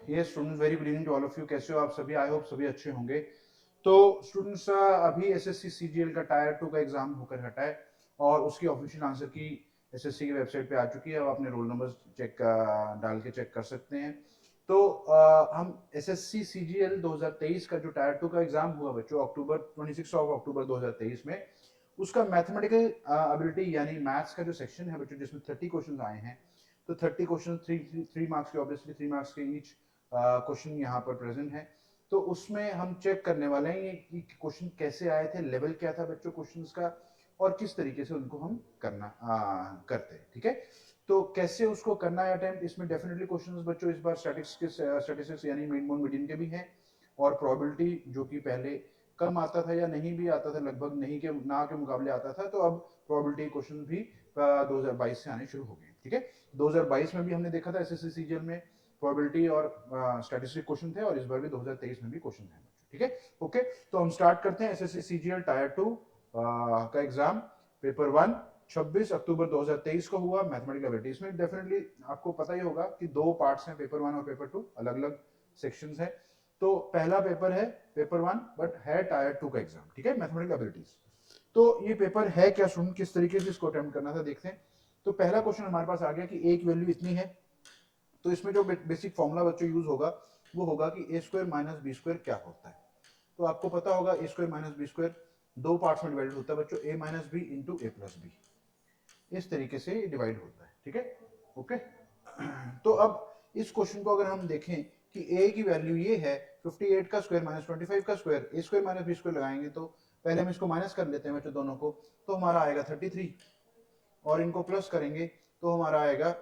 ये students very good evening to all of you. कैसे हो आप सभी? आई होप सभी अच्छे होंगे। तो स्टूडेंट्स अभी एसएससी सीजीएल का टायर 2 का एग्जाम होकर हटा है और उसकी ऑफिशियल आंसर की एसएससी की वेबसाइट पे आ चुकी है। अब अपने रोल नंबर चेक डाल के चेक कर सकते हैं। तो हम एसएससी सीजीएल 2023 का जो टायर 2 का एग्जाम हुआ बच्चों अक्टूबर 26 अक्टूबर 2023 में, उसका मैथमेटिकल एबिलिटी यानी मैथ्स का जो सेक्शन है बच्चों, जिसमें 30 क्वेश्चन आए हैं। तो 30 क्वेश्चन थ्री मार्क्स के, ऑब्वियसली 3 मार्क्स के ईच क्वेश्चन यहाँ पर प्रेजेंट है। तो उसमें हम चेक करने वाले हैं कि क्वेश्चन कैसे आए थे, लेवल क्या था बच्चों क्वेश्चंस का, और किस तरीके से उनको हम करते हैं। ठीक है, तो कैसे उसको करना है अटेम्प्ट, इसमें डेफिनेटली क्वेश्चंस बच्चों इस बार स्टैटिस्टिक्स यानी मीन मोड मीडियन के भी हैं, और प्रोबेबिलिटी जो कि पहले कम आता था या नहीं भी आता था, लगभग नहीं के ना के मुकाबले आता था, तो अब प्रोबेबिलिटी क्वेश्चन भी 2022 से आने शुरू हो गए। ठीक है, 2022 में भी हमने देखा था एसएससी सीजीएल में प्रोबेबिलिटी और स्टैटिस्टिक क्वेश्चन थे, और इस बार भी 2023 में भी क्वेश्चन है। ठीक है, ओके, तो हम स्टार्ट करते हैं एसएससी सीजीएल टायर 2 का एग्जाम। पेपर 1 26 अक्टूबर 2023 को हुआ, मैथमेटिकल एबिलिटी। इसमें डेफिनेटली आपको पता ही होगा कि दो पार्ट्स हैं, पेपर 1 और पेपर 2, अलग अलग सेक्शंस हैं। तो पहला पेपर है पेपर 1, बट है टायर 2 का एग्जाम। ठीक है, मैथमेटिकल एबिलिटीज। तो ये पेपर है क्या सुन, किस तरीके से इसको अटेम्प्ट करना था देखते हैं। तो पहला क्वेश्चन हमारे पास आ गया कि ए की वैल्यू इतनी है। तो इसमें जो बेसिक फॉर्मूला बच्चों यूज होगा वो होगा कि ए स्क्वायर माइनस बी स्क्वायर क्या होता है। तो आपको पता होगा ए स्क्वायर माइनस बी स्क्वायर दो पार्ट्स में डिवाइडेड होता है बच्चों, ए माइनस बी इंटू ए प्लस बी, इस तरीके से डिवाइड होता है। ठीक है, ओके। तो अब इस क्वेश्चन को अगर हम देखें कि ए की वैल्यू ये है 58 का स्क्वायर माइनस 25 का स्क्वायर, ए स्क्वायर माइनस बी स्क्वायर लगाएंगे तो पहले हम इसको माइनस कर लेते हैं बच्चों दोनों को, तो हमारा आएगा 33, और इनको प्लस करेंगे तो हमारा आएगा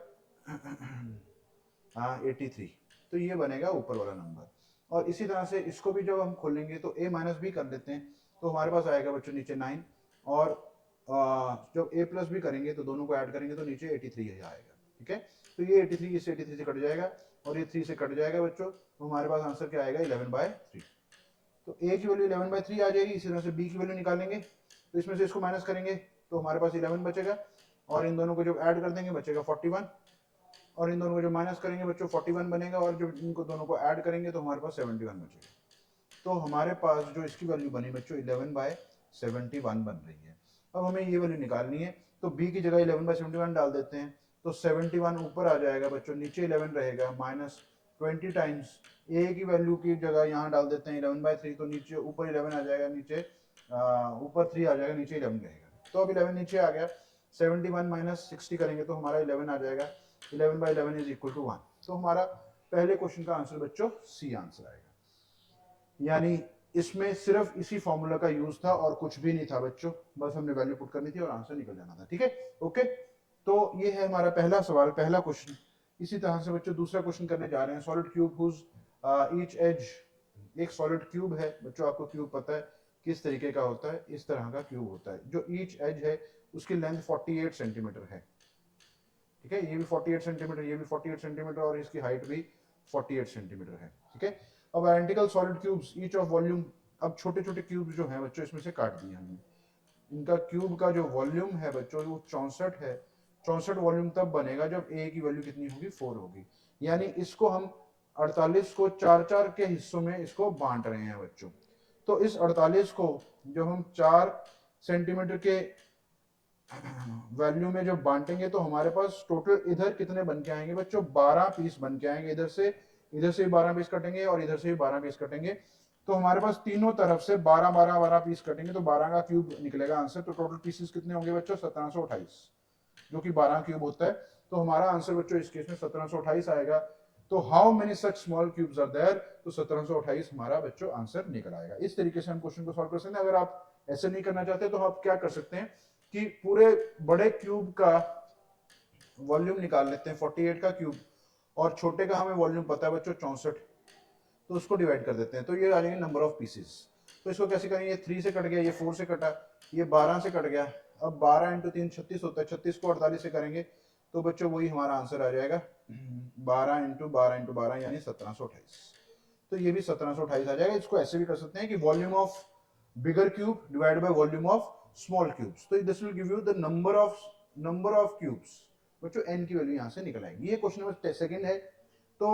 83। तो ये बनेगा ऊपर वाला नंबर। और इसी तरह से इसको भी जब हम खोलेंगे तो a माइनस बी कर लेते हैं, तो हमारे पास आएगा बच्चों नीचे 9, और जब a प्लस भी करेंगे तो दोनों को ऐड करेंगे तो नीचे 83 ही आएगा। ठीक है, तो ये 83 इससे 83 से कट जाएगा, और ये 3 से कट जाएगा बच्चों, तो हमारे पास आंसर क्या आएगा 11/3। तो a की वैल्यू 11/3 आ जाएगी। इसी तरह से b की वैल्यू निकालेंगे तो इसमें से इसको माइनस करेंगे तो हमारे पास 11 बचेगा, और इन दोनों को जब ऐड कर देंगे बचेगा 41, और इन दोनों को जो माइनस करेंगे बच्चों 41 बनेगा, और जब इनको दोनों को ऐड करेंगे तो हमारे पास 71 बचेगा। तो हमारे पास जो इसकी वैल्यू बनी बच्चों 11/71 बन रही है। अब हमें ये वैल्यू निकालनी है, तो b की जगह 11/71 डाल देते हैं, तो 71 ऊपर आ जाएगा बच्चों, नीचे 11 रहेगा, माइनस 20 टाइम्स a की वैल्यू की जगह यहाँ डाल देते हैं 11/3, तो नीचे ऊपर 11 आ जाएगा, नीचे ऊपर 3 आ जाएगा, नीचे 11 रहेगा। तो अब 11 नीचे आ गया, 71 माइनस 60 करेंगे तो हमारा 11 आ जाएगा, 11/11 इज इक्वल टू 1। तो हमारा पहले क्वेश्चन का आंसर बच्चों सी आंसर आएगा। यानी इसमें सिर्फ इसी फॉर्मूला का यूज था और कुछ भी नहीं था बच्चों, बस हमने वैल्यू पुट करनी थी और आंसर निकल जाना था। ठीक है, ओके। तो ये है हमारा पहला सवाल, पहला क्वेश्चन। इसी तरह से बच्चों दूसरा क्वेश्चन करने जा रहे हैं। Solid cube whose each edge, एक सॉलिड क्यूब है बच्चों, आपको क्यूब पता है किस तरीके का होता है, इस तरह का क्यूब होता है। जो ईच एज है उसकी लेंथ 48 सेंटीमीटर है। ठीक है, ये भी 48 सेंटीमीटर, ये भी 48 सेंटीमीटर, और इसकी हाइट भी 48 सेंटीमीटर है। ठीक है, अब identical solid cubes each of volume, अब छोटे छोटे क्यूब्स जो हैं बच्चों इसमें से काट दिए हमने। इनका क्यूब का जो वॉल्यूम है बच्चों वो 64 है। 64 वॉल्यूम तब बनेगा जब ए की वैल्यू कितनी होगी 4 होगी। यानी इसको हम 48 को 4-4 के हिस्सों में इसको बांट रहे हैं बच्चों। तो इस 48 को जब हम 4 सेंटीमीटर के वैल्यू में जब बांटेंगे तो हमारे पास टोटल इधर कितने बन के आएंगे बच्चों, 12 पीस बन के आएंगे। इधर से भी 12 पीस कटेंगे और इधर से भी 12 पीस कटेंगे, तो हमारे पास तीनों तरफ से 12 पीस कटेंगे, तो 12 का क्यूब निकलेगा आंसर। तो टोटल पीसेस कितने होंगे बच्चों 1728, जो कि 12 क्यूब होता है। तो हमारा आंसर बच्चों इस केस में 1728 आएगा। तो how many such small cubes are there, तो 1728 हमारा बच्चों आंसर निकल आएगा। इस तरीके से हम क्वेश्चन को सॉल्व कर सकते हैं। अगर आप ऐसे नहीं करना चाहते तो आप क्या कर सकते हैं कि पूरे बड़े क्यूब का वॉल्यूम निकाल लेते हैं 48 का क्यूब, और छोटे का हमें वॉल्यूम पता है बच्चों 64, तो उसको डिवाइड कर देते हैं, तो ये आ जाएंगे नंबर ऑफ पीसेस। तो इसको कैसे करेंगे, ये 3 से कट गया, ये 4 से कटा, ये 12 से कट गया। अब 12 इंटू 3 36 होता है, 36 को 48 से करेंगे तो बच्चों वही हमारा आंसर आ जाएगा 12 यानी 1728। तो ये भी 1728 आ जाएगा। इसको ऐसे भी कर सकते हैं कि volume of bigger cube divide by volume of small cubes, तो this will give you the number of cubes. बच्चों n की वैल्यू यहां से निकल आएगी। ये क्वेश्चन नंबर सेकंड है। तो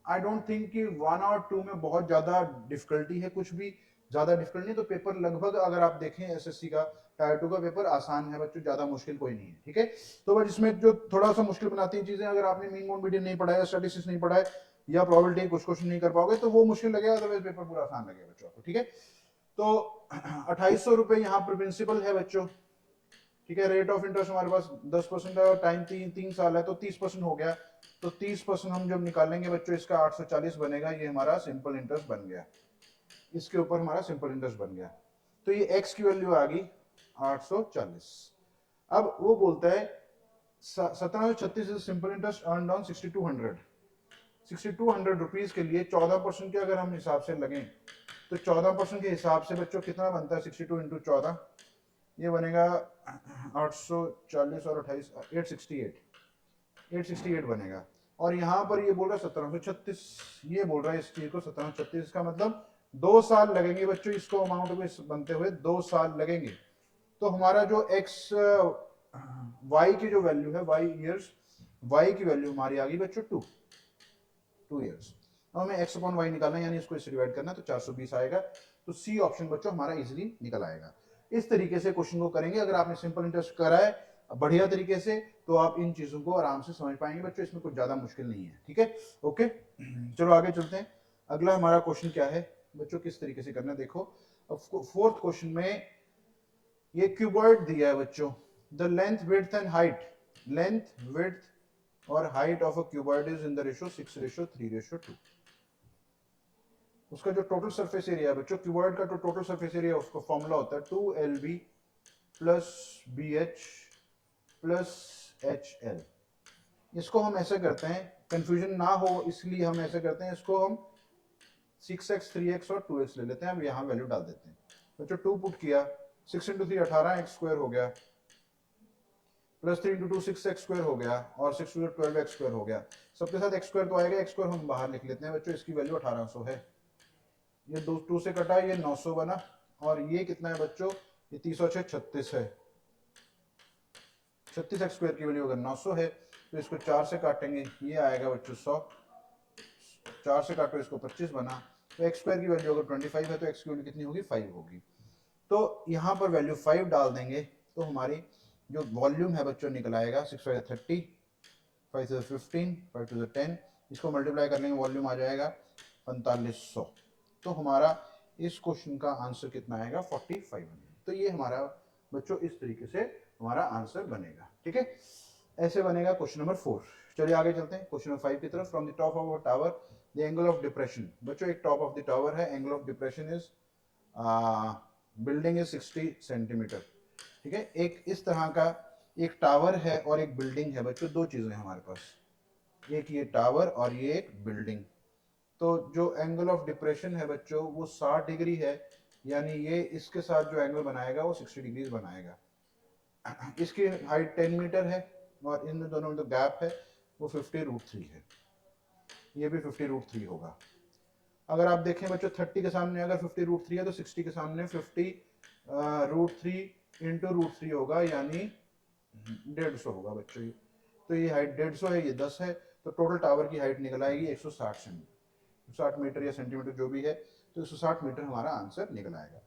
आई डोंट थिंक कि 1 और 2 में बहुत ज्यादा डिफिकल्टी है, कुछ भी ज्यादा डिफिकल्ट नहीं। तो पेपर लगभग अगर आप देखें एसएससी का टायर 2 का पेपर आसान है बच्चों, ज्यादा मुश्किल कोई नहीं है, ठीक है। तो बस इसमें जो थोड़ा सा मुश्किल बनाती है चीजें, अगर आपने मीन मोड मीडियन नहीं पढ़ा है, स्टैटिस्टिक्स नहीं पढ़ा है, या प्रोबेबिलिटी कुछ क्वेश्चन नहीं कर पाओगे तो वो मुश्किल लगेगा, अदरवाइज पेपर पूरा आसान लगेगा बच्चों को, ठीक है। तो 2800 रुपए यहाँ पर प्रिंसिपल है बच्चों, ठीक है। रेट ऑफ इंटरेस्ट हमारे पास 10% है, टाइम 3 साल है, तो 30% हो गया। तो 30% हम जब निकालेंगे बच्चों इसका 840 बनेगा, ये हमारा सिंपल इंटरेस्ट बन गया, इसके ऊपर हमारा सिंपल इंटरेस्ट बन गया। तो ये x की वैल्यू आ गई 840। अब वो बोलता है 1736 simple interest earn on 6200। 6200 rupees के लिए 14% के अगर हम हिसाब से लगें तो 14% के हिसाब से बच्चों कितना बनता है, 62 इंटू 14, ये बनेगा 840 और 28 868 बनेगा। और यहाँ पर ये बोल रहा है 1736, ये बोल रहा है इस चीज को 1736 का मतलब 2 साल लगेंगे बच्चों इसको अमाउंट में बनते हुए, 2 साल लगेंगे। तो हमारा जो एक्स वाई की जो वैल्यू है, वाई ईयर्स, वाई की वैल्यू हमारी आ गई बच्चों 2 ईयर्स। अब हमें एक्स अपॉन वाई निकालना है, यानी इसको इससे डिवाइड करना है, तो 420 आएगा। तो सी ऑप्शन बच्चों हमारा इजीली निकल आएगा। इस तरीके से क्वेश्चन को करेंगे। अगर आपने सिंपल इंटरेस्ट करा है बढ़िया तरीके से तो आप इन चीजों को आराम से समझ पाएंगे बच्चों, इसमें कुछ ज्यादा मुश्किल नहीं है, ठीक है। ओके, चलो आगे चलते हैं। अगला हमारा क्वेश्चन क्या है बच्चों, किस तरीके से करना है देखो। फोर्थ क्वेश्चन में ये क्यूबॉइड दिया है बच्चों, the length width and height, length width और height of a cuboid is in the ratio 6:3:2। उसका जो टोटल सरफेस एरिया है बच्चों, क्यूबॉइड का जो टोटल सरफेस एरिया उसका फॉर्मूला होता है 2LB plus BH plus HL। इसको हम ऐसे करते हैं, कंफ्यूजन ना हो इसलिए हम ऐसे करते हैं, इसको हम 6x 3x और 2x ले लेते हैं। हम यहाँ वैल्यू डाल देते हैं बच्चों। 2 पुट किया, 6 इंटू 3 18x स्क्वायर हो गया, प्लस 3 इंटू 2 6x स्क्वायर हो गया, और 6 टू 12x स्क्वायर हो गया। सबके साथ x स्क्वायर तो आएगा, x स्क्वायर हम बाहर लिख लेते हैं बच्चों। इसकी वैल्यू 1800 है, ये 2 से कटा, ये 900 बना, और ये कितना है बच्चों, ये 306 36 है। 36x स्क्वायर की वैल्यू अगर 900 है तो इसको 4 से काटेंगे, ये आएगा बच्चों 100। 4 से काटो इसको 25 बना, तो x स्क्वायर की वैल्यू अगर 25 है तो x की वैल्यू कितनी होगी, 5 होगी। तो यहाँ पर वैल्यू 5 डाल देंगे तो हमारी जो वॉल्यूम है बच्चों निकल आएगा 6 5 30, 5 से 15, 5 to 10, इसको मल्टीप्लाई कर लेंगे वॉल्यूम आ जाएगा 4500। तो हमारा इस क्वेश्चन का आंसर कितना आएगा, 4500। तो ये हमारा बच्चों इस तरीके से हमारा आंसर बनेगा, ठीक है। ऐसे बनेगा क्वेश्चन नंबर 4। चलिए आगे चलते हैं क्वेश्चन नंबर 5 की तरफ। From the top of a tower the angle of depression, बच्चों एक टॉप ऑफ द टावर है, angle of depression is building is 60 centimetre, ठीक है। एक इस तरह का एक टावर है और एक बिल्डिंग है बच्चों, दो चीजें हमारे पास, एक ये टावर और ये एक बिल्डिंग। तो जो एंगल ऑफ डिप्रेशन है बच्चों वो 60 डिग्री है, यानी ये इसके साथ जो एंगल बनाएगा वो 60 डिग्री बनाएगा। इसकी हाइट 10 मीटर है और इन दोनों में जो गैप है वो 50√3 है, ये भी 50√3 होगा। अगर आप देखें बच्चों 30 के सामने अगर 50√3 है तो 60 के सामने 50√3 इंटू √3 होगा, यानी 150 होगा बच्चों। तो ये हाइट 150 है, ये 10 है, तो टोटल टावर की हाइट निकल आएगी 160 मीटर या सेंटीमीटर जो भी है, तो 160 मीटर हमारा आंसर निकल आएगा।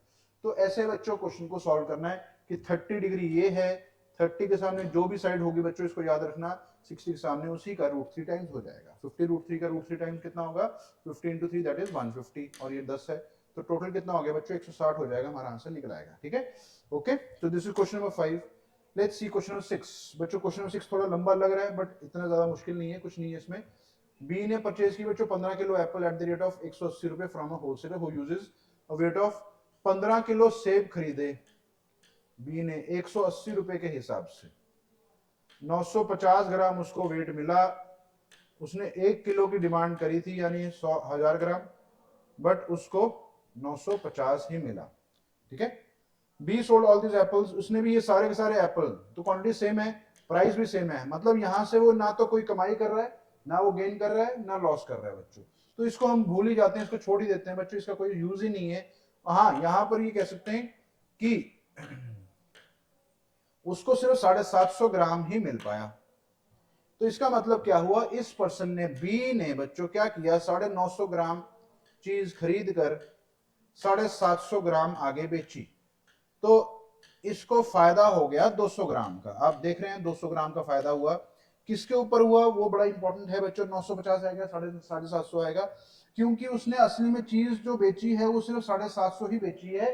तो ऐसे बच्चों क्वेश्चन को सॉल्व करना है कि 30 डिग्री ये है, 30 के सामने जो भी साइड होगी बच्चों इसको याद रखना, 60 के सामने उसी का √3 टाइम्स हो जाएगा। 50√3 का √3 टाइम्स कितना होगा, 50 इंटू 3 दैट इज 150, और ये 10 है, तो टोटल कितना हो गया बच्चों, 160 हो जाएगा, हमारा आंसर निकल आएगा, ठीक है। ओके, तो this is question number 5। Let's see question number 6। बच्चों क्वेश्चन नंबर 6 थोड़ा लंबा लग रहा है बट इतना ज्यादा मुश्किल नहीं है, कुछ नहीं है इसमें। बी ने परचेज की बच्चों 15 kilo Apple at the rate of 180 रुपए from a wholesaler who uses a weight of 15 kilo सेब खरीदे। बी ने 180 रुपए के हिसाब से 950 ग्राम उसको वेट मिला, उसने 1 किलो की डिमांड करी थी यानी 100,000 ग्राम, बट उसको 950 ही मिला, ठीक है। Be sold all this apples, उसने भी ये सारे के सारे एप्पल, तो क्वांटिटी सेम है, प्राइस भी सेम है, मतलब यहां से वो ना तो कोई कमाई कर रहा है, ना वो गेन कर रहा है, ना लॉस कर रहा है बच्चों। तो इसको हम भूल ही जाते हैं, इसको छोड़ ही देते हैं बच्चों, इसका कोई यूज ही नहीं है। हाँ, यहां पर ये कह सकते हैं कि उसको सिर्फ 750 ग्राम ही मिल पाया, तो इसका मतलब क्या हुआ, इस पर्सन ने, बी ने बच्चों क्या किया, 950 ग्राम चीज खरीद कर 750 ग्राम आगे बेची। तो इसको फायदा हो गया 200 ग्राम का। आप देख रहे हैं 200 ग्राम का फायदा हुआ। किसके ऊपर हुआ वो बड़ा इंपॉर्टेंट है बच्चों। 950 आएगा, 750 आएगा, क्योंकि उसने असली में चीज जो बेची है वो सिर्फ 750 ही बेची है।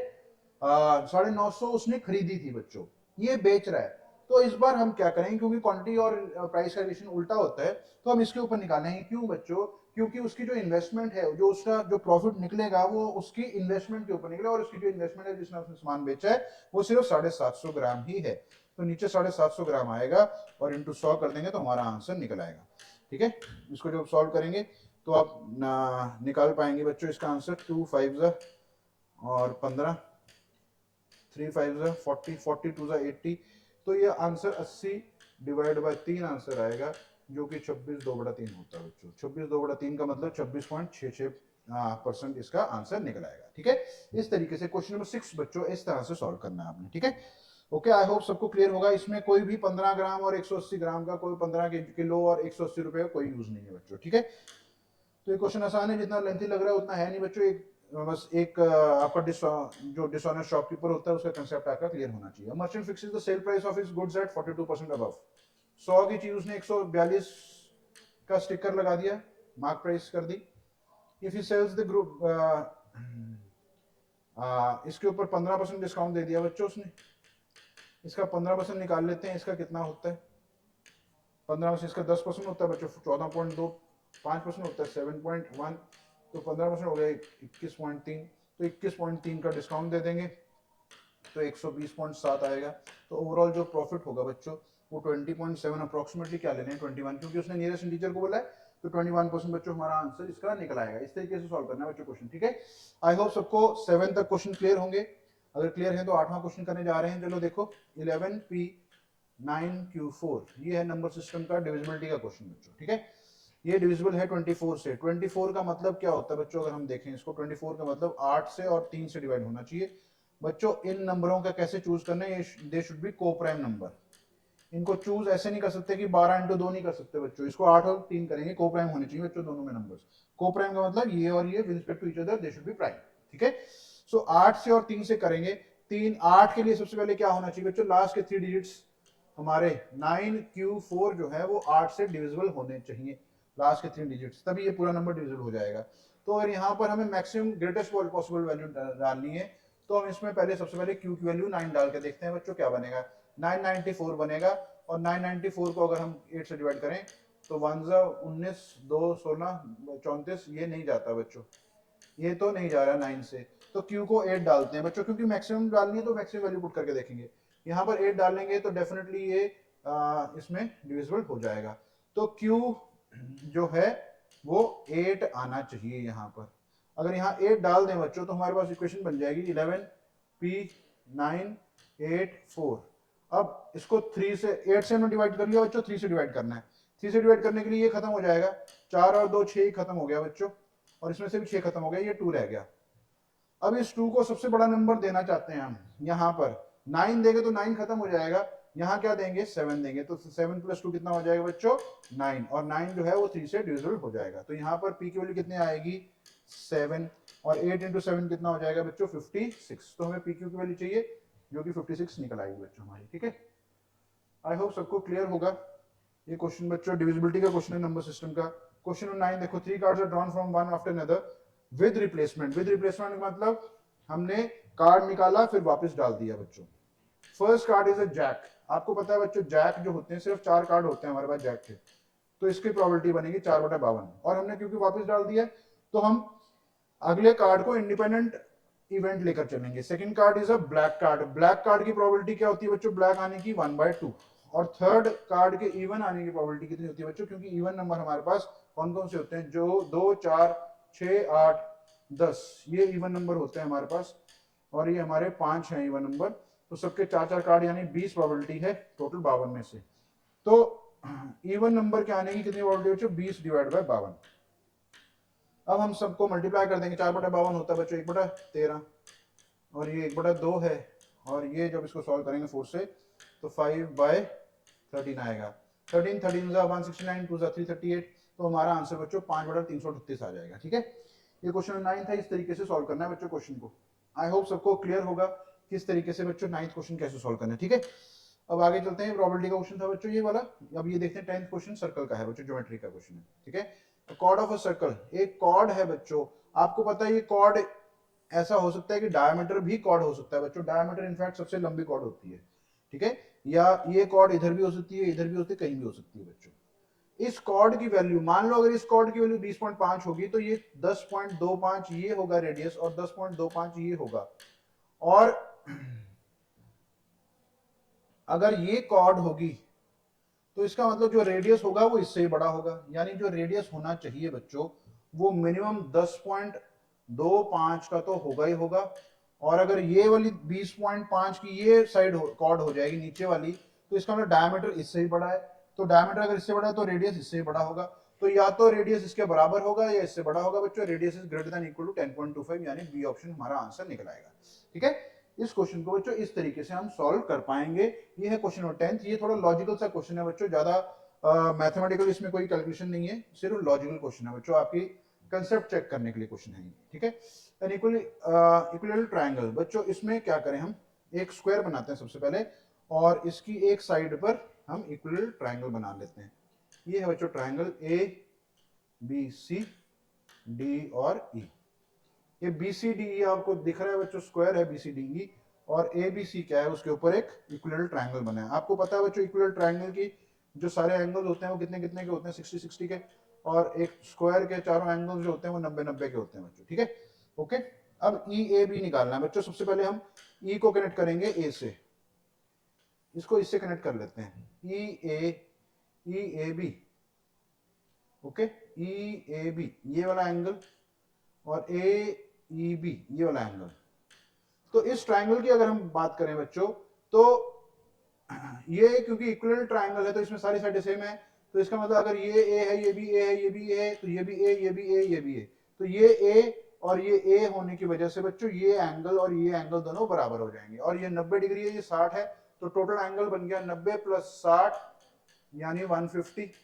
950 उसने खरीदी थी बच्चों, ये बेच रहा है। तो इस बार हम क्या करेंगे, क्योंकि क्वांटिटी और प्राइस का रिलेशन उल्टा होता है, तो हम इसके ऊपर निकालेंगे। क्यों बच्चों, क्योंकि उसकी जो इन्वेस्टमेंट है, जो उसका जो प्रॉफिट निकलेगा वो उसकी इन्वेस्टमेंट के ऊपर निकलेगा, और उसकी जो इन्वेस्टमेंट है जिसने उसने सामान बेचा है वो सिर्फ 750 ग्राम ही है। तो नीचे 750 ग्राम आएगा और इंटू 100 कर देंगे तो हमारा आंसर निकल आएगा। ठीक है, इसको जब सॉल्व करेंगे तो आप निकाल पाएंगे बच्चों इसका आंसर। 2 5 और 15, 3 5 40, 40 2 80। तो ये आंसर 80 डिवाइड बाय 3 आंसर आएगा, जो कि 26/2/3 होता है बच्चों। 26/2/3 का मतलब 26.66% इसका आंसर निकल आएगा। ठीक है, इस तरीके से क्वेश्चन नंबर 6 बच्चों इस तरह से सॉल्व करना है आपने। ठीक है, ओके, आई होप सबको क्लियर होगा। इसमें कोई भी 15 ग्राम और 180 ग्राम का, कोई 15 किलो और 180 रुपए का कोई यूज नहीं है बच्चों। ठीक है, तो ये क्वेश्चन आसान है, जितना लेंथी लग रहा है उतना है नहीं बच्चों। एक बस एक आपका जो डिसऑनेस्ट शॉपकीपर होता है उसका कंसेप्ट आपका क्लियर होना चाहिए। Merchant fixes the sale price of his goods at 42% above. 100 की चीज उसने 142 का स्टिकर लगा दिया, मार्क प्राइस कर दी। If he sells the group, इसके ऊपर 15% डिस्काउंट दे दिया बच्चों उसने। इसका 15% निकाल लेते हैं, इसका कितना होता है। 15 से इसका 10% होता है बच्चों, 14.2। 5% होता है 7.1। तो 15% हो गया 21.3। तो 21.3 का डिस्काउंट दे देंगे तो 120.7 आएगा। तो ओवरऑल जो प्रॉफिट होगा बच्चों वो 20.7 अप्रोक्सीमेटली क्या ले लें 21, क्योंकि उसने नियरेस्ट इंटीजर को बोला है। तो 21% बच्चों हमारा आंसर इसका निकल आएगा। इस तरीके से सॉल्व करना है बच्चों क्वेश्चन। ठीक है, आई होप सबको 7 तक क्वेश्चन क्लियर होंगे। अगर क्लियर है तो 8वां क्वेश्चन करने जा रहे हैं। चलो देखो, 11p9q4 ये है नंबर सिस्टम का डिविजिबिलिटी का क्वेश्चन बच्चों। ठीक है, ये डिविजिबल है 24 से। 24 का मतलब क्या होता है बच्चों, अगर हम देखें इसको, 24 का मतलब 8 से और 3 से डिवाइड होना चाहिए बच्चों। इन नंबरों का कैसे चूज करना है, ये दे शुड बी को प्राइम नंबर। इनको चूज ऐसे नहीं कर सकते कि 12 इंटू 2 नहीं कर सकते बच्चों, इसको 8 और 3 करेंगे। को प्राइम होने चाहिए बच्चों दोनों में नंबर्स। को प्राइम का मतलब ये और ये with respect to each other they should be prime. ठीक है, सो 8 से और 3 से करेंगे। 3 8 के लिए सबसे पहले क्या होना चाहिए बच्चों, लास्ट के 3 डिजिट्स हमारे 9q4 जो है वो 8 से डिविजिबल होने चाहिए, लास्ट के 3 डिजिट्स, तभी ये पूरा नंबर डिविजिबल हो जाएगा। तो अगर यहाँ पर हमें मैक्सिमम ग्रेटेस्ट पॉसिबल वैल्यू डालनी है तो हम इसमें पहले सबसे पहले q की वैल्यू 9 डाल के देखते हैं बच्चों क्या बनेगा। 994 बनेगा। और 994 को अगर हम 8 से डिवाइड करें तो 1 19, 2 16, 34, ये नहीं जाता बच्चों, ये तो नहीं जा रहा 9 से। तो q को 8 डालते हैं बच्चों, क्योंकि मैक्सिमम डालनी है तो मैक्सिमम वैल्यू पुट करके देखेंगे। यहाँ पर 8 डालेंगे तो डेफिनेटली ये इसमें डिविजिबल हो जाएगा। तो q जो है वो 8 आना चाहिए यहाँ पर। अगर यहाँ 8 डाल दें बच्चों तो हमारे पास इक्वेशन बन जाएगी 11p984। अब इसको 3 से 8 से हमने डिवाइड कर लिया बच्चों, 3 से डिवाइड करना है। 3 से डिवाइड करने के लिए ये खत्म हो जाएगा, 4 और 2 6 खत्म हो गया बच्चों, और इसमें से भी 6 खत्म हो गया, ये 2 रह गया। अब इस 2 को सबसे बड़ा नंबर देना चाहते हैं हम, यहाँ पर 9 देंगे तो 9 खत्म हो जाएगा, यहाँ क्या देंगे 7 देंगे, तो 7 + 2 कितना हो जाएगा बच्चों 9, और 9 जो है वो 3 से डिविजिबल हो जाएगा। तो यहाँ पर p की वैल्यू कितनी आएगी 7, और 8 × 7 कितना हो जाएगा बच्चों 56। तो हमें pq की वैल्यू चाहिए जो कि 56 निकल आएगी बच्चों हमारी। ठीक है, आई होप सबको क्लियर होगा। ये क्वेश्चन बच्चों डिविजिबिलिटी का क्वेश्चन है नंबर सिस्टम का। क्वेश्चन नंबर 9 देखो, 3 cards are drawn from one after another with replacement. With replacement का मतलब हमने कार्ड निकाला फिर वापस डाल दिया बच्चों। First card is a jack. आपको पता है बच्चों जैक जो होते हैं सिर्फ 4 कार्ड होते हैं हमारे पास जैक के, तो इसकी प्रोबेबिलिटी बनेगी 4/52, और हमने क्योंकि वापस डाल दिया तो हम अगले कार्ड को इंडिपेंडेंट इवेंट लेकर चलेंगे। Second card is a black card. Black card की प्रोबेबिलिटी क्या होती है बच्चों, ब्लैक आने की 1/2। और थर्ड कार्ड के इवन आने की प्रोबेबिलिटी कितनी होती है बच्चों, क्योंकि इवन नंबर हमारे पास कौन कौन से होते हैं, जो 2 4 6 8 10 ये इवन नंबर होते हैं हमारे पास, और ये हमारे 5 हैं इवन नंबर। तो सबके 4 कार्ड यानी 20 प्रोबेबिलिटी है टोटल 52 में से। तो इवन नंबर के आने की कितनी प्रोबेबिलिटी बच्चों 20/52। अब हम सबको मल्टीप्लाई कर देंगे, 4/52 होता है बच्चों 1/13, और ये 1/2 है, और ये जब इसको सॉल्व करेंगे 4 से तो 5/13 आएगा। 13 13 जा 169, 2 जा 338, तो हमारा आंसर बच्चों 5/338 आ जाएगा। ठीक है, ये क्वेश्चन 9 था। इस तरीके से सॉल्व करना है बच्चों क्वेश्चन को। आई होप सबको क्लियर होगा किस तरीके से बच्चों 9th क्वेश्चन कैसे सॉल्व करना है। ठीक है, अब आगे चलते हैं। प्रोबेबिलिटी का क्वेश्चन था बच्चों ये वाला। अब ये देखते हैं 10th क्वेश्चन सर्कल का है बच्चों, ज्योमेट्री का क्वेश्चन है। ठीक है, कॉर्ड ऑफ अ सर्कल, एक कॉर्ड है बच्चों। आपको पता है ये कॉर्ड ऐसा हो सकता है कि डायमीटर भी कॉर्ड हो सकता है बच्चों। डायमीटर इनफैक्ट सबसे लंबी कॉर्ड होती है। ठीक है, या ये कॉर्ड इधर भी हो सकती है, इधर भी होती है, कहीं भी हो सकती है बच्चों। इस कॉर्ड की वैल्यू मान लो, अगर इस कॉर्ड की वैल्यू 20.5 होगी तो ये 10.25 ये होगा रेडियस, और 10.25 ये होगा। और अगर ये कॉर्ड होगी तो इसका मतलब जो रेडियस होगा वो इससे ही बड़ा होगा। यानी जो रेडियस होना चाहिए बच्चों वो मिनिमम 10.25 का तो होगा ही होगा। और अगर ये वाली 20.5 की ये साइड कॉर्ड हो जाएगी नीचे वाली, तो इसका मतलब डायमीटर इससे ही बड़ा है। तो डायमीटर अगर इससे बड़ा है तो रेडियस इससे ही बड़ा होगा। तो या तो रेडियस इसके बराबर होगा या इससे बड़ा होगा बच्चों। Radius is greater than equal to 10.25, यानी बी ऑप्शन हमारा आंसर निकल आएगा। ठीक है, इस क्वेश्चन को बच्चों इस तरीके से हम सॉल्व कर पाएंगे। ये है क्वेश्चन नंबर 10th। ये थोड़ा लॉजिकल सा क्वेश्चन है बच्चों, ज्यादा मैथमेटिकल इसमें कोई कैलकुलेशन नहीं है, सिर्फ लॉजिकल क्वेश्चन है बच्चों, आपकी कंसेप्ट चेक करने के लिए क्वेश्चन है। ठीक है, एन इक्वल ट्रायंगल बच्चों, इसमें क्या करें हम एक स्क्वायर बनाते हैं सबसे पहले, और इसकी एक साइड पर हम इक्वल ट्रायंगल बना लेते हैं। ये है बच्चों triangle A B C D और ई। ये बी सी डी ई आपको दिख रहा है बच्चों, स्क्वायर है बी सी डी ई, और ए बी सी क्या है, उसके ऊपर एक इक्विलेटरल ट्रायंगल बना है। आपको पता है बच्चों इक्विलेटरल ट्रायंगल की जो सारे एंगल होते हैं वो कितने कितने के होते हैं, 60-60 के, और एक स्क्वायर के चारों एंगल जो होते हैं वो 90-90 के होते हैं बच्चों। ठीक है, ओके। अब ई ए बी निकालना है बच्चों। सबसे पहले हम ई को कनेक्ट करेंगे ए से, इसको इससे कनेक्ट कर लेते हैं, E A B. Okay, E A B ये वाला एंगल, और ए ई बी ये वाला एंगल। तो इस ट्रायंगल की अगर हम बात करें बच्चों, तो ये क्योंकि इक्विलेटरल ट्रायंगल है तो इसमें सारी साइडें सेम है। तो इसका मतलब अगर ये ए है, ये भी ए है, ये भी ए है, तो ये भी ए, ये भी ए, ये भी ए। तो ये ए और ये ए होने की वजह से बच्चों ये एंगल और ये एंगल दोनों बराबर हो जाएंगे। और ये 90 डिग्री है, ये 60 है, तो टोटल एंगल बन गया 90 + 60 यानी 150।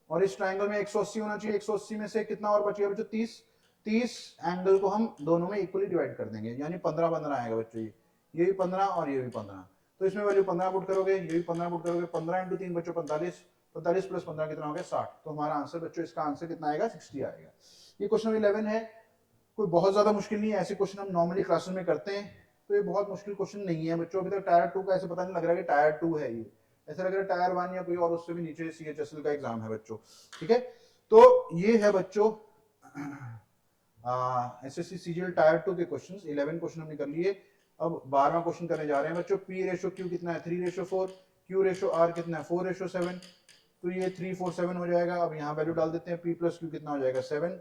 और इस ट्रायंगल में 180 होना चाहिए। 180 में से कितना और बचेगा बच्चों, 30। 30 एंगल को हम दोनों में इक्वली डिवाइड कर देंगे, यानी 15-15 आएगा बच्चों। ये भी 15 और ये भी 15। तो इसमें वैल्यू 15 पुट करोगे, ये भी 15 पुट करोगे, 15 × 3 बच्चों 45, 45 + 15 कितना हो गया, 60। तो हमारा आंसर बच्चों, इसका आंसर कितना आएगा, 60 आएगा। ये क्वेश्चन 11 है, कोई बहुत ज्यादा मुश्किल नहीं है। ऐसे क्वेश्चन हम नॉर्मली क्लासेस में करते हैं, तो ये बहुत मुश्किल क्वेश्चन नहीं है बच्चों। अभी तक टायर 2 का ऐसे पता नहीं लग रहा है कि टायर 2 है ये, ऐसा लग रहा है टायर 1 या कोई और उससे भी नीचे CHSL का एग्जाम है बच्चों। ठीक है, तो ये है बच्चों SSC CGL टायर 2 के क्वेश्चंस। 11 क्वेश्चन हमने कर लिए। अब 12वां क्वेश्चन करने जा रहे हैं बच्चों। P/Q कितना है, 3/4। Q/R कितना है, 4/7। तो ये 3 4 7 हो जाएगा। अब यहाँ वैल्यू डाल देते हैं। P + Q कितना हो जाएगा, 7।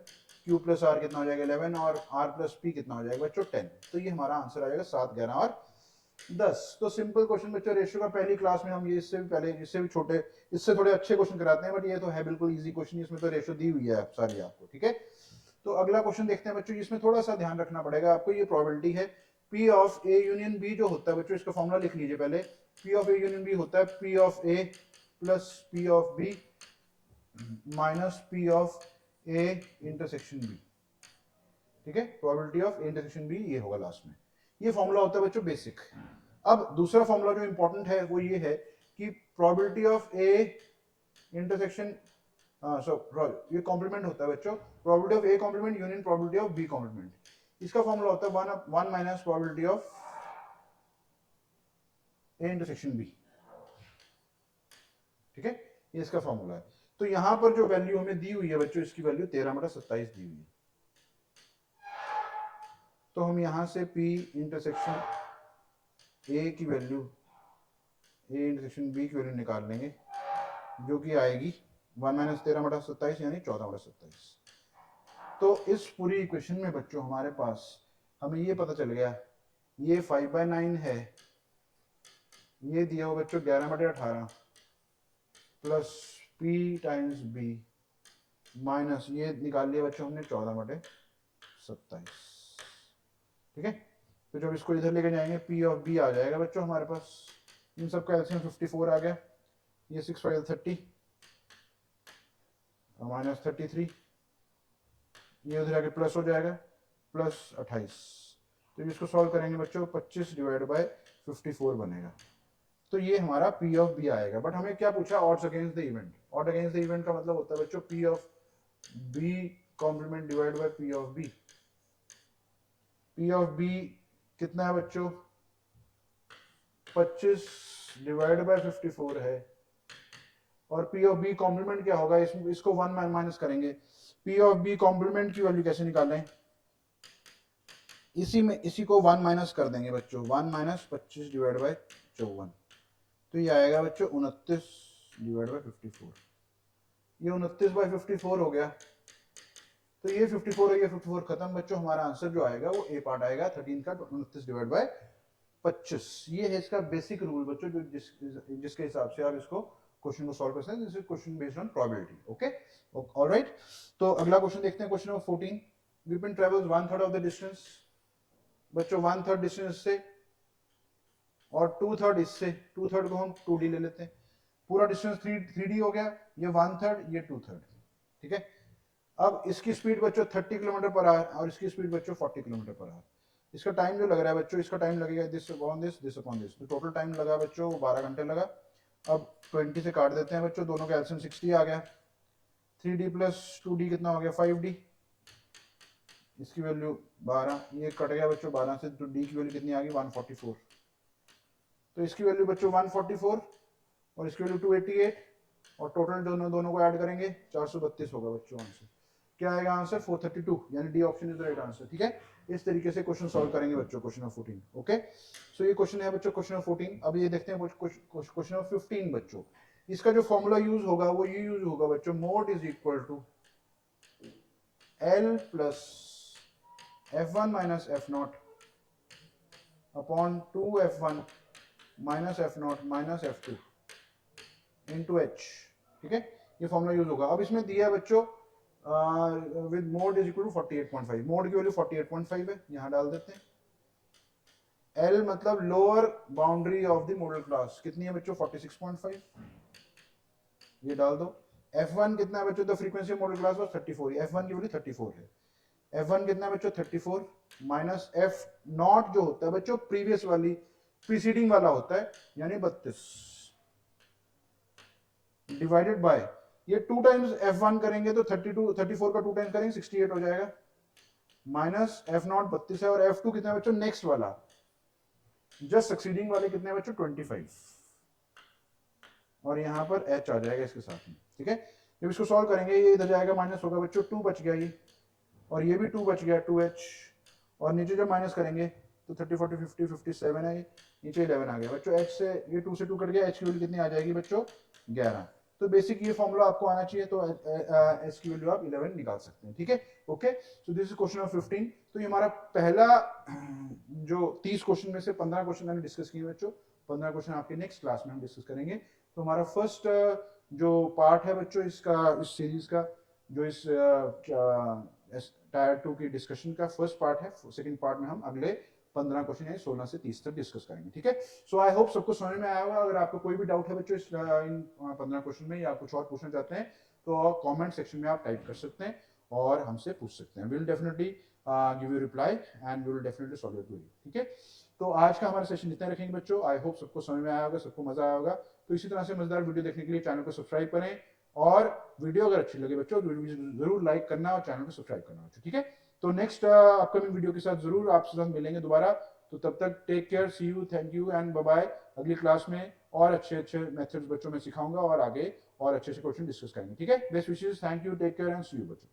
Q + R कितना हो जाएगा, 11। और R + P कितना हो जाएगा बच्चों, 10। तो ये हमारा आंसर आ जाएगा 7, 11 और 10। तो सिंपल क्वेश्चन बच्चों। रेशियो का पहली क्लास में हम ये इससे भी पहले, इससे भी छोटे, इससे थोड़े अच्छे क्वेश्चन कराते हैं, बट ये तो है बिल्कुल इजी क्वेश्चन। इसमें तो रेशियो दी हुई है सारी आपको। ठीक है, तो अगला क्वेश्चन देखते हैं बच्चों। इसमें थोड़ा सा ध्यान रखना पड़ेगा आपको। ये प्रोबेबिलिटी है P of A union B जो होता है बच्चों, इसका फॉर्मूला लिख लीजिए पहले। P of A union B होता है P of A plus P of B minus P of A intersection B। ठीक है, probability of A intersection B ये होगा लास्ट में। ये फॉर्मूला होता है बच्चों बेसिक। अब दूसरा फॉर्मूला जो इंपॉर्टेंट है वो ये है कि प्रोबेबिलिटी ऑफ A इंटरसेक्शन, ये कॉम्प्लीमेंट होता है बच्चों। Probability of A complement union probability of B complement. इसका फॉर्मूला होता है 1 minus probability of A intersection B। ठीक है, ये इसका फॉर्मूला है। तो यहां पर जो वैल्यू हमें दी हुई है बच्चों, इसकी वैल्यू 13/27 दी हुई है। तो हम यहां से P इंटरसेक्शन A की वैल्यू, A इंटरसेक्शन B की वैल्यू निकाल लेंगे, जो कि आएगी 1 - 13/27 यानी 14/27। तो इस पूरी इक्वेशन में बच्चों हमारे पास हमें ये पता चल गया, ये 5/9 है, ये दिया हुआ बच्चों 11/18 plus P times B minus ये निकाल लिया बच्चों हमने 14/27। ठीक है, तो जब इसको इधर लेके जाएंगे P ऑफ B आ जाएगा बच्चों हमारे पास। इन सबका एलसीएम 54 आ गया। ये 6 5 30 माइनस 33, ये उधर आके प्लस हो जाएगा प्लस 28। तो इसको सॉल्व करेंगे बच्चों 25 डिवाइड बाय 54 बनेगा। तो ये हमारा P ऑफ B आएगा। बट हमें क्या पूछा, odds against the event. Odd against the event का मतलब होता है बच्चों P of B complement divide by P of B। P of B कितना है बच्चों, 25 डिवाइड बाय 54 है। और P ऑफ B कॉम्प्लीमेंट क्या होगा, इसको 1 माइनस करेंगे। P ऑफ B कॉम्प्लीमेंट की वैल्यू कैसे निकालें, इसी को 1 माइनस कर देंगे बच्चों, 1 माइनस 25 डिवाइड बाय 54। तो ये आएगा बच्चों 29 डिवाइड बाय 54। ये 29 बाय 54 हो गया। तो ये 54 है, ये 54 खत्म बच्चों। हमारा आंसर जो आएगा वो ए पार्ट आएगा 13 का 29 डिवाइड बाय 25। ये है इसका बेसिक रूल बच्चों, जो जिसके हिसाब से आप इसको क्वेश्चन को सॉल्व कर सकते हैं। This is question based on probability. Okay, alright. तो अगला क्वेश्चन देखते हैं, question number 14। Vipin travels 1/3 of the distance. बच्चों 1/3 डिस्टेंस से और 2/3 इससे, 2/3 को हम 2d ले लेते हैं। पूरा डिस्टेंस 3d हो गया, ये 1/3 ये 2/3। ठीक है, अब इसकी स्पीड बच्चों 30 किलोमीटर पर आवर और इसकी स्पीड बच्चों 40 किलोमीटर पर आवर। इसका टाइम जो लग रहा है बच्चों, इसका टाइम लगेगा दिस अपॉन दिस। तो टोटल टाइम लगा बच्चों वो 12 घंटे लगा। अब 20 से काट देते हैं बच्चों, दोनों का एलसीएम 60 आ गया। 3d प्लस 2d कितना हो गया 5d। इसकी वैल्यू 12, ये कट गया बच्चों 12 से, तो d की वैल्यू कितनी आ गई 144। तो इसकी वैल्यू बच्चों 144 और इसकी वैल्यू 288 और टोटल दोनों को ऐड करेंगे 432 होगा बच्चों आंसर। क्या आएगा आंसर 432, यानी D option is the right answer. ठीक है, इस तरीके से क्वेश्चन सॉल्व करेंगे बच्चों क्वेश्चन नंबर 14। ओके, सो ये क्वेश्चन है बच्चों क्वेश्चन नंबर 14। अब ये देखते हैं क्वेश्चन नंबर 15 बच्चों। इसका जो फॉर्मूला यूज होगा वो ये यूज होगा बच्चों, mode is equal to L plus F1 minus F0 upon 2F1 minus F0 minus F2 into H। ठीक है, ये फॉर्मूला यूज होगा। अब इसमें दिया है बच्चों with mode is equal to 48.5। Mode की वैल्यू 48.5 है, यहां डाल देते हैं। L मतलब lower boundary of the modal class कितनी है बच्चों 46.5, ये डाल दो। F1 कितना है बच्चों, the frequency of model class was 34, F1 की वैल्यू 34 है। F1 कितना है बच्चों 34 माइनस F0 जो होता है बच्चों प्रीवियस वाली प्रीसीडिंग वाला होता है, यानी 32 डिवाइडेड बाय ये 2 टाइम्स F1 करेंगे तो 34 का 2 टाइम्स करेंगे 68 हो जाएगा, माइनस F0 32 है और F2 कितना है बच्चों नेक्स्ट वाला जस्ट सक्सीडिंग वाले कितने बच्चों 25 और यहां पर H आ जाएगा इसके साथ में। ठीक है, जब इसको सॉल्व करेंगे ये इधर जाएगा माइनस होगा बच्चों, 2 बच गया ये और ये भी 2 बच गया 2H और नीचे जब माइनस करेंगे तो 30 40 50 57 है, नीचे 11 आ गया बच्चों। H से ये 2 से 2 कट गया, H की वैल्यू कितनी आ जाएगी बच्चों 11। तो बेसिक ये फॉर्मूला आपको आना चाहिए, तो H की वैल्यू आप 11 निकाल सकते हैं। ठीक है, okay, so this is question number 15। तो ये हमारा पहला जो 30 क्वेश्चन में से 15 क्वेश्चन मैंने डिस्कस किए बच्चों, 15 क्वेश्चन आपके नेक्स्ट क्लास में हम डिस्कस करेंगे। तो हमारा फर्स्ट जो पार्ट है बच्चों इसका, इस सीरीज का जो इस टायर 2 की डिस्कशन का फर्स्ट पार्ट है, सेकंड पार्ट में हम अगले 15 क्वेश्चन यानी 16 से 30 तक डिस्कस करेंगे। ठीक है, सो आई होप सबको समझ में आया होगा। अगर आपको कोई भी डाउट है बच्चों इस इन 15 क्वेश्चन में या कुछ और पूछना चाहते हैं तो कमेंट सेक्शन में आप टाइप कर सकते हैं और हमसे पूछ सकते हैं। We will definitely give you reply and we will definitely solve your query. ठीक है, तो आज का हमारा सेशन इतना रखेंगे बच्चों। आई होप सबको समझ में आया होगा, सबको मजा आया होगा। तो इसी तरह से मजेदार वीडियो देखने के लिए चैनल को सब्सक्राइब करें और वीडियो अगर अच्छी लगे बच्चों तो जरूर लाइक करना और चैनल को सब्सक्राइब करना बच्चों। ठीक है, तो नेक्स्ट अपकमिंग वीडियो के साथ जरूर आपसे साथ मिलेंगे दोबारा। तो तब तक take care, see you, thank you and bye bye. अगली क्लास में और अच्छे मेथड्स बच्चों में सिखाऊंगा और आगे और अच्छे क्वेश्चन डिस्कस करेंगे। ठीक है, best wishes, thank you, take care and see you बच्चों।